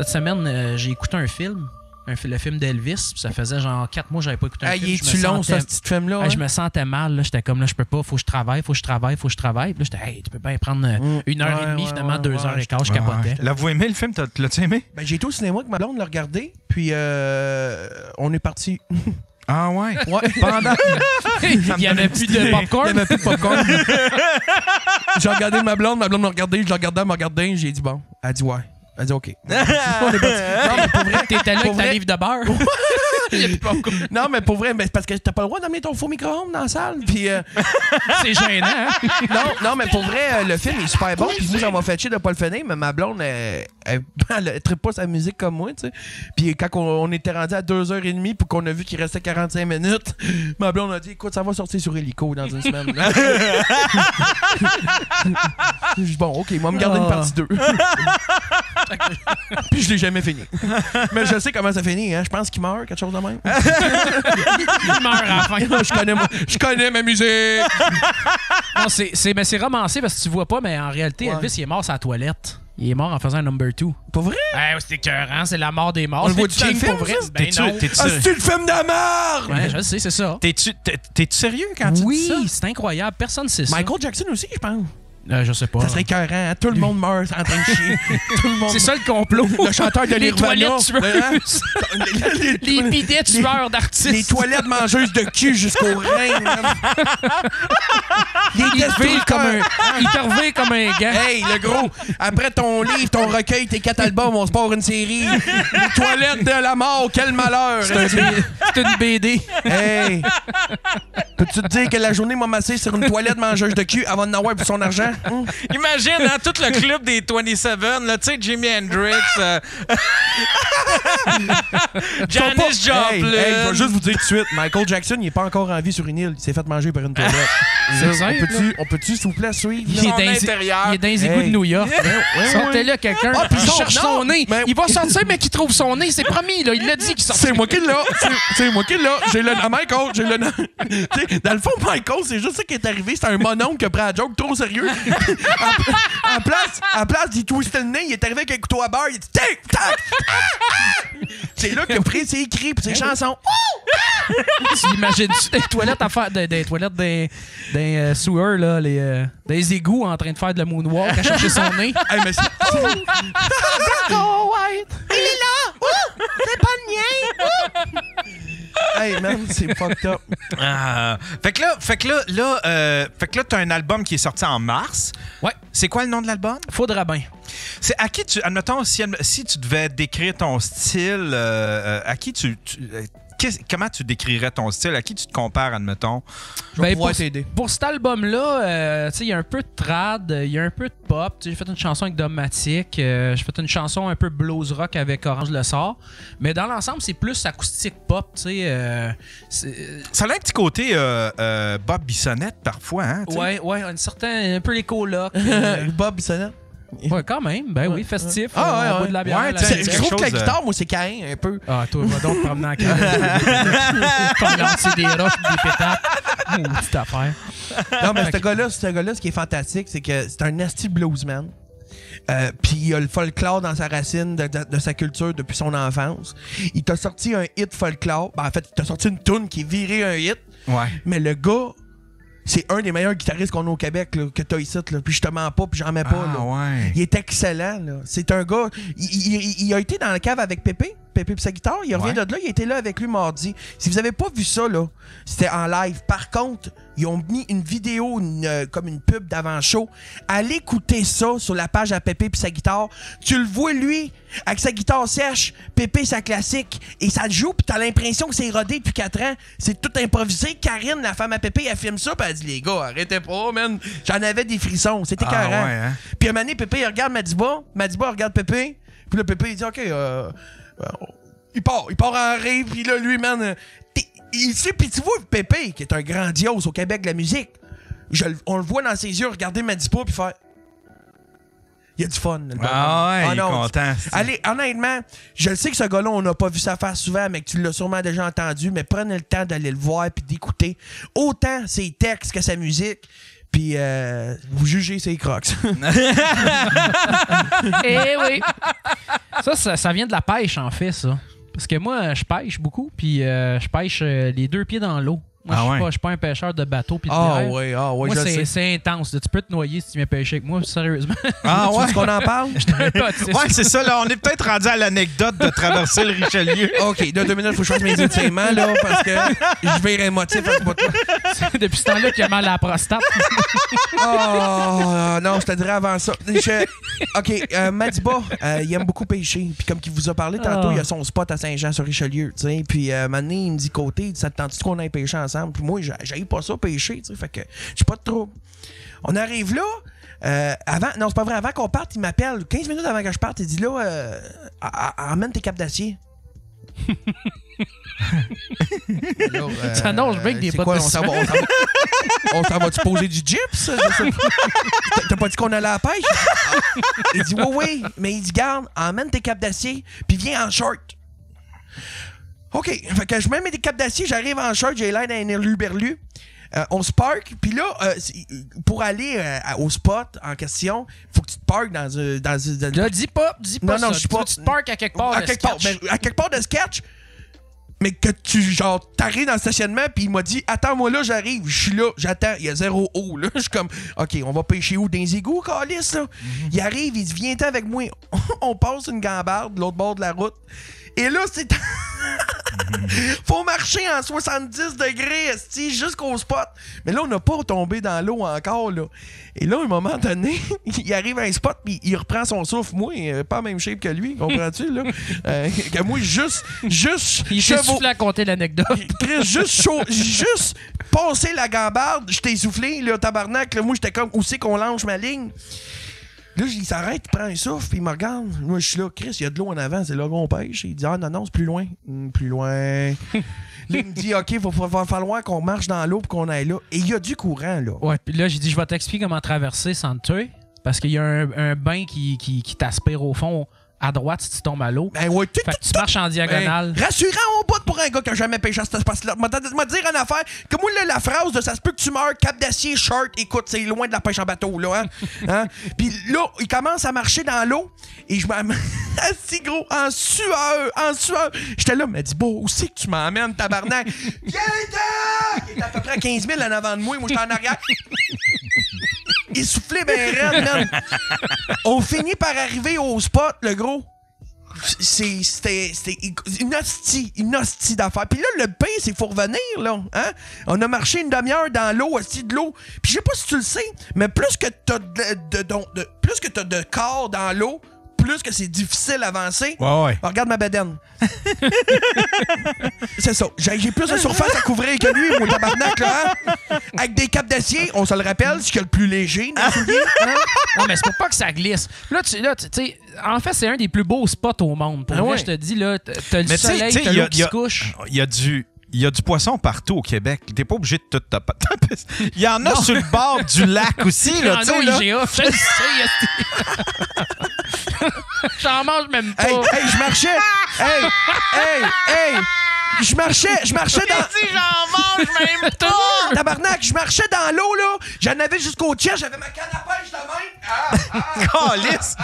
Cette semaine, j'ai écouté un film. Le film d'Elvis, ça faisait genre 4 mois que j'avais pas écouté un film. Il est-tu long, ce petit film-là? Je me sentais mal, là. J'étais comme, là, je peux pas, faut que je travaille. Puis là, j'étais, hey, tu peux bien prendre 1h30, finalement, 2h15, je capotais. L'avez-vous aimé le film? L'as-tu aimé? Ben, j'ai été au cinéma avec ma blonde, l'a regardé, puis on est parti. Ah ouais? Ouais. Pendant... Il y avait plus de popcorn. Il y avait plus de popcorn. J'ai regardé ma blonde m'a regardé, je la regardais, elle m'a regardé, j'ai dit bon. Elle dit ouais. Elle dit OK. On est parti. Non, mais pour vrai, t'étais là avec ta livre de beurre. Non, mais pour vrai, parce que t'as pas le droit d'amener ton faux micro-ondes dans la salle. Puis, c'est gênant, hein? Non, mais pour vrai, le film est super bon. Puis moi, ça m'a fait chier de pas le finir, mais ma blonde, elle trippe pas sa musique comme moi, tu sais. Puis quand on était rendu à 2h30 puis qu'on a vu qu'il restait 45 minutes, ma blonde a dit écoute, ça va sortir sur Helico dans une semaine. J'ai dit bon, OK, il va me garder une partie 2. Puis je l'ai jamais fini. Mais je sais comment ça finit, hein. Je pense qu'il meurt, quelque chose de même. Il meurt à la fin. Je connais ma musique. Non, c'est romancé parce que tu vois pas, mais en réalité, Elvis, il est mort sur la toilette. Il est mort en faisant un number 2. Pas vrai? C'était écœurant, c'est la mort des morts. On le voit du film, pour vrai. Ben non. C'est le film de mort! Ouais, je sais, c'est ça. T'es-tu sérieux quand tu dis ça? Oui, c'est incroyable. Personne ne sait ça. Michael Jackson aussi, je pense. Je sais pas. Ça serait écœurant. Hein? Tout le monde meurt en train de chier. Tout le monde. C'est ça le complot. Le chanteur de les Nirvana. Toilettes tueuses. Les bidets tueurs d'artistes. Les toilettes mangeuses de cul jusqu'au rein. Il te revient comme un gars. Hey, le gros, après ton livre, ton recueil, tes 4 albums, on se part une série. Les toilettes de la mort, quel malheur. C'est une BD. Hey. Peux-tu te dire que la journée m'a massé sur une toilette mangeuse de cul avant de n'avoir pour son argent? Imagine, hein, tout le club des 27, là, tu sais, Jimi Hendrix, Janis Joplin. Je vais juste vous dire tout de suite, Michael Jackson, il est pas encore en vie sur une île. Il s'est fait manger par une toilette. On peut-tu, s'il vous plaît, suivre? Il est dans les égouts de New York. Sortez là quelqu'un. Il cherche son nez. Il va sortir, mais qu'il trouve son nez. C'est promis, là. Il l'a dit qu'il sortait. C'est moi qui l'ai. C'est moi qui l'ai. J'ai le nom. Michael, j'ai le nom. Dans le fond, Michael, c'est juste ça qui est arrivé. C'est un mononcle qui a pris la joke trop sérieux. En place d'y twister le nez, il est arrivé avec un couteau à beurre. Il a dit tic, tac. C'est là qu'il a pris ses cris et ses chansons. Tu imagines-tu des toilettes à faire des toilettes d'un sewer, là, des égouts en train de faire de la moonwalk à chercher son nez? Hey, mais il est là! C'est pas le mien! Hey man, c'est fucked up. Fait que là, t'as un album qui est sorti en mars. Ouais. C'est quoi le nom de l'album? Faudra bien. C'est à qui admettons, si tu devais décrire ton style, à qui comment tu décrirais ton style? À qui tu te compares, admettons? Pour cet album-là, il y a un peu de trad, il y a un peu de pop. J'ai fait une chanson avec Dogmatic, j'ai fait une chanson un peu blues rock avec Orange Le Sort. Mais dans l'ensemble, c'est plus acoustique pop. Ça a un petit côté Bob Bissonnette parfois. Hein, ouais, un peu les colocs. Bob Bissonnette. Ouais, quand même. Ben oui, festif. Ah, au bout de la bière. Je trouve que la guitare, moi, c'est Caïn un peu. Ah, toi, va donc te promener en Caïn. Comme lancer des roches et des pétates. Petite affaire. Non, mais ce gars-là, ce qui est fantastique, c'est que c'est un nasty bluesman. Puis il a le folklore dans sa racine de sa culture depuis son enfance. Il t'a sorti un hit folklore. Ben, en fait, il t'a sorti une toune qui est virée un hit. Ouais. Mais le gars, c'est un des meilleurs guitaristes qu'on a au Québec, là, que t'as ici. Là. Puis je te mens pas, puis j'en mets pas. Là. Ouais. Il est excellent. Là. C'est un gars... Il a été dans la cave avec Pépé puis sa guitare. Il revient de là. Il était là avec lui mardi. Si vous avez pas vu ça, là, c'était en live. Par contre, ils ont mis une vidéo, comme une pub d'avant-show. Allez écouter ça sur la page à Pépé puis sa guitare. Tu le vois, lui, avec sa guitare sèche, Pépé, sa classique, et ça joue, puis t'as l'impression que c'est rodé depuis 4 ans. C'est tout improvisé. Karine, la femme à Pépé, elle filme ça, puis elle dit, les gars, arrêtez pas, man. J'en avais des frissons. C'était écœurant. Ouais, hein? Puis à un moment donné, Pépé, il regarde Madiba. Madiba regarde Pépé. Puis là, Pépé, il dit, OK, il part en rêve, puis là, lui, man... Puis tu vois Pépé, qui est un grandiose au Québec de la musique, on le voit dans ses yeux regarder Madiba puis faire... Il y a du fun. Il est content. Allez, honnêtement, je sais que ce gars-là, on n'a pas vu sa face souvent, mais que tu l'as sûrement déjà entendu, mais prenez le temps d'aller le voir puis d'écouter autant ses textes que sa musique. Puis, vous jugez ses crocs. Eh oui. Ça vient de la pêche, en fait, ça. Parce que moi, je pêche beaucoup, puis je pêche les 2 pieds dans l'eau. Moi, je suis pas un pêcheur de bateau puis de bière. Ouais, moi, c'est intense. Tu peux te noyer si tu viens pêcher avec moi, sérieusement. Ah ouais? Tu qu'on en parle? Ouais, c'est ça. Là, on est peut-être rendu à l'anecdote de traverser le Richelieu. OK, de 2 minutes, il faut que je fasse mes étirements, là, parce que je vais être émotif à ce bout-là. Depuis ce temps-là qu'il a mal à la prostate. Oh, non, je te dirais avant ça. OK, Madiba, il aime beaucoup pêcher. Puis comme il vous a parlé tantôt, il a son spot à Saint-Jean-sur-Richelieu. Puis Mané, il me dit côté, il dit, ça te tente-tu qu'on aille pêcher ensemble? Puis moi, j'aille pas ça pêcher, tu sais. Fait que j'ai pas de trouble. On arrive là. Non, c'est pas vrai. Avant qu'on parte, il m'appelle 15 minutes avant que je parte. Il dit là, emmène tes capes d'acier. Ça annonce bien que des potes quoi, de on s'en va-tu poser du gyps? T'as pas dit qu'on allait à la pêche? Il dit oui, mais il dit garde, emmène tes capes d'acier, puis viens en short. OK, fait que je mets mes capes d'acier, j'arrive en short, j'ai l'air d'un hurluberlu. On se parque, puis là, pour aller au spot en question, faut que tu te parques dans Là, dis pas non, ça. Je suis pas... Tu te parques à quelque part de sketch. À quelque part de sketch, mais que t'arrives dans le stationnement, puis il m'a dit, attends-moi là, j'arrive, je suis là, j'attends, il y a 0 eau, là. Je suis comme, OK, on va pêcher où? Dans les égouts, calice, là? Il arrive, il dit, viens-t'en avec moi. On passe une gambarde de l'autre bord de la route. Et là, c'est... Faut marcher en 70 degrés, jusqu'au spot. Mais là, on n'a pas tombé dans l'eau encore, là. Et là, à un moment donné, il arrive à un spot, puis il reprend son souffle. Moi, pas la même shape que lui, comprends-tu, là? Que moi, juste... Il s'est soufflé à compter l'anecdote. Juste passer la gambarde, je t'ai soufflé, là, tabarnak. Là, moi, j'étais comme, où c'est qu'on lance ma ligne? Là, il s'arrête, il prend un souffle, puis il me regarde. Moi, je suis là, Chris, il y a de l'eau en avant, c'est là qu'on pêche. Il dit, ah non, c'est plus loin. Plus loin. Là, il me dit, OK, il va falloir qu'on marche dans l'eau pour qu'on aille là. Et il y a du courant, là. Ouais, puis là, j'ai dit, je vais t'expliquer comment traverser sans te tuer. Parce qu'il y a un bain qui t'aspire au fond à droite si tu tombes à l'eau. Ben ouais, fait que tu marches en diagonale. Rassurant au bout pour un gars qui a jamais pêché à cet espace-là. M'a dire une affaire. Que moi, là, la phrase de ça se peut que tu meurs, cap d'acier, short, écoute, c'est loin de la pêche en bateau, là, hein? Puis là, il commence à marcher dans l'eau et je m'amène assis gros, en sueur. J'étais là, mais dis, où c'est que tu m'emmènes, tabarnak? Viens-t'en! Il est à peu près à 15 000 en avant de moi, j'étais en arrière. Il soufflait bien raide, man. On finit par arriver au spot, le gros. C'était une hostie d'affaires. Puis là, le pain, c'est qu'il faut revenir, là. Hein? On a marché une demi-heure dans l'eau, hostie de l'eau. Puis je sais pas si tu le sais, mais plus que t'as plus que t'as de corps dans l'eau, plus que c'est difficile d'avancer. Ouais. Regarde ma bedaine. C'est ça. J'ai plus de surface à couvrir que lui, mon tabarnak, là. Hein? Avec des capes d'acier, on se le rappelle, c'est le plus léger. Non, mais c'est pour pas que ça glisse. Là, tu sais, en fait, c'est un des plus beaux spots au monde. Pour vrai, je te dis, là, t'as le soleil, t'as l'eau qui se couche. Il y a du poisson partout au Québec. T'es pas obligé de tout taper. Il y en a sur le bord du lac aussi. Là, tu sais, IGA. Je le sais. J'en mange même pas. Hey, je marchais. Hey. Je marchais dans... Si j'en mange même pas! Tabarnak, je marchais dans l'eau, là. J'en avais jusqu'au chest, j'avais ma canne à pêche de même. Calice!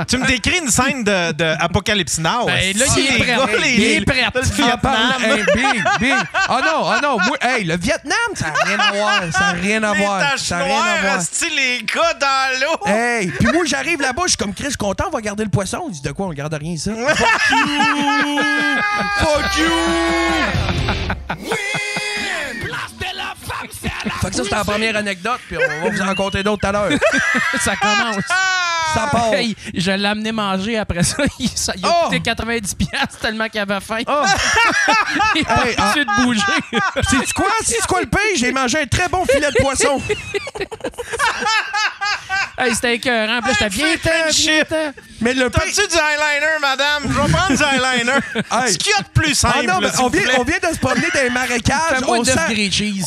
Tu me décris une scène de Apocalypse Now. Ben là, il est prêt. Le Vietnam. Big. Oh non. Moi, le Vietnam, ça n'a rien à voir. Les taches noires, style les gars dans l'eau. Hey, puis moi, j'arrive là-bas, je suis comme Chris, je suis content, on va garder le poisson. On dit de quoi, on garde rien, ça? Fuck you! Fait que ça, c'était la première anecdote, puis on va vous en raconter d'autres tout à l'heure. Ça commence. Ça part. Hey, je l'ai amené manger après ça. Il a coûté 90$ tellement qu'il avait faim. Il est pas habitué de bouger. C'est quoi le pays? J'ai mangé un très bon filet de poisson. Hey, c'était écœurant. Puis là, j'étais bien. Mais le T'as-tu du eyeliner, madame? Je vais prendre du eyeliner. Ce qu'il y a de plus simple. Non, mais on vient de se promener dans les marécages. Fais-moi 9 grilled cheese.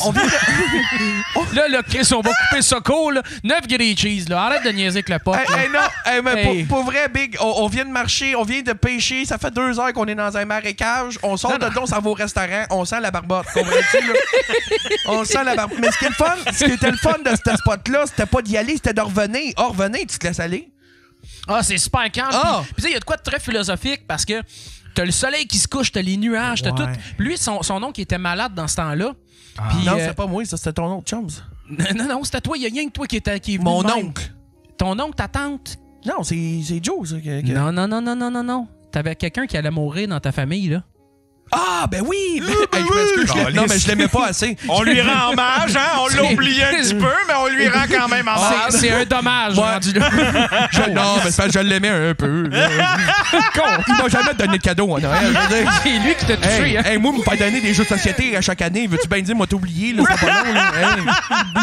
Là, Chris, on va couper ça cool. Là. 9 grilled cheese. Là. Arrête de niaiser avec le pot. Mais pour vrai, Big, on vient de marcher, on vient de pêcher. Ça fait 2 heures qu'on est dans un marécage. On sort de là, on s'en va au restaurant. On sent la barbotte. Comprends-tu, là? On sent la barbotte. Mais ce qui était le fun de ce spot-là, c'était pas d'y aller, c'était de revenir. Revenez, tu te laisses aller. Ah, c'est super calme. Ah! Puis tu sais, il y a de quoi de très philosophique parce que t'as le soleil qui se couche, t'as les nuages, t'as Ouais. tout. Lui, son oncle était malade dans ce temps-là. Ah. Puis, Non, c'était pas moi, ça, c'était ton autre chum. ça. non, c'était toi. Il y a rien que toi qui est venu Mon de même. oncle. Ton oncle, ta tante. Non, c'est Joe, ça. Non. T'avais quelqu'un qui allait mourir dans ta famille, là. Ah, ben oui! Hey, je m'excuse, non, mais je l'aimais pas assez. On lui rend hommage, hein? On l'a oublié un petit peu, mais on lui rend quand même hommage. C'est un dommage, Ouais. rendu là. Non, mais c'est parce que je l'aimais un peu. Il m'a jamais donné de cadeau en Noël. je veux dire. C'est lui qui t'a touché, hein. Hey, moi, me faire donner des jeux de société à chaque année. Veux-tu bien dire, moi, t'oublier, là? C'est pas long, là. Hey.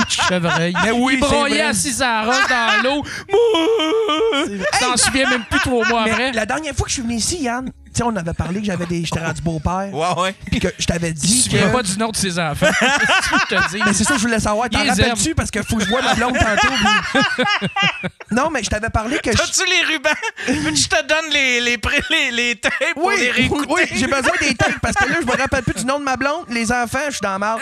Chevreuil. Mais oui, il broyait c'est vrai. assis à la roche dans l'eau. T'en souviens même plus 3 mois après. Mais la dernière fois que je suis venu ici, Yann, tu sais, on avait parlé que j'étais rendu beau-père. Ouais. Puis que je t'avais Tu dit te souviens que. pas du nom de ses enfants. Je te dis. Mais c'est ça que je voulais savoir. T'en Il les rappelles-tu? Parce qu'il faut que je vois ma blonde tantôt. puis- Non, mais je t'avais parlé que. T'as-tu les rubans? Veux que je te donne les tapes pour les réécouter? Oui, j'ai besoin des tapes parce que là, je me rappelle plus du nom de ma blonde. Les enfants, je suis dans la marde.